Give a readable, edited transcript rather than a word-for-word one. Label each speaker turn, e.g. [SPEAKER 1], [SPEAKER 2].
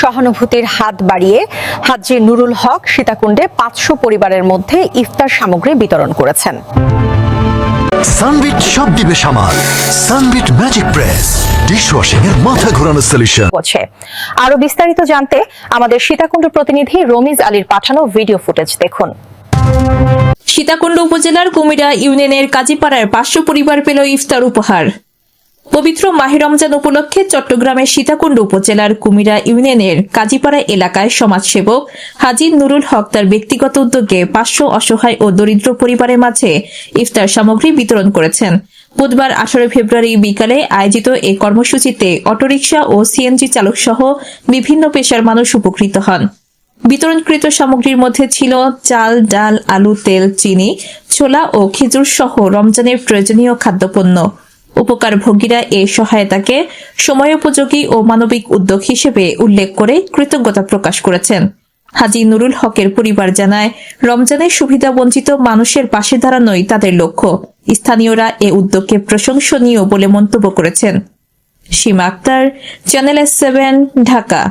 [SPEAKER 1] সহানুভূতির হাত বাড়িয়ে হাজী নুরুল হক সীতাকুণ্ডে 500 পরিবারের মধ্যে ইফতার সামগ্রী বিতরণ করেছেন।
[SPEAKER 2] সানবিট সব দিবে সামাল। সানবিট ম্যাজিক প্রেস ডিশওয়াশিং এর মাথা ঘোরানো সলিউশন।
[SPEAKER 1] আরো বিস্তারিত জানতে আমাদের সীতাকুণ্ড প্রতিনিধি রমিজ আলীর পাঠানো ভিডিও ফুটেজ দেখুন।
[SPEAKER 3] সীতাকুণ্ড উপজেলার কুমিরা ইউনিয়নের কাজীপাড়ার 500 পরিবার পেল ইফতার উপহার। পবিত্র মাহে রমজান উপলক্ষে চট্টগ্রামের সীতাকুণ্ড উপজেলার কুমিরা ইউনিয়নের কাজীপাড়া এলাকায় সমাজসেবক হাজী নুরুল হক তার ব্যক্তিগত উদ্যোগে 500 অসহায় ও দরিদ্র পরিবারের মাঝে ইফতার সামগ্রী বিতরণ করেছেন। বুধবার 18 ফেব্রুয়ারি বিকালে আয়োজিত এই কর্মসূচিতে অটোরিকশা ও সিএনজি চালক সহ বিভিন্ন পেশার মানুষ উপকৃত হন। বিতরণকৃত সামগ্রীর মধ্যে ছিল চাল, ডাল, আলু, তেল, চিনি, ছোলা ও খেজুর সহ রমজানের প্রয়োজনীয় খাদ্যপণ্য। উপকারভোগীরা এই সহায়তাকে সময়োপযোগী ও মানবিক উদ্যোগ হিসেবে উল্লেখ করে কৃতজ্ঞতা প্রকাশ করেছেন। হাজী নুরুল হকের পরিবার জানায়, রমজানের সুবিধা বঞ্চিত মানুষের পাশে দাঁড়ানোই তাদের লক্ষ্য। স্থানীয়রা এ উদ্যোগকে প্রশংসনীয় বলে মন্তব্য করেছেন। সীমা আক্তার, চ্যানেল S7, ঢাকা।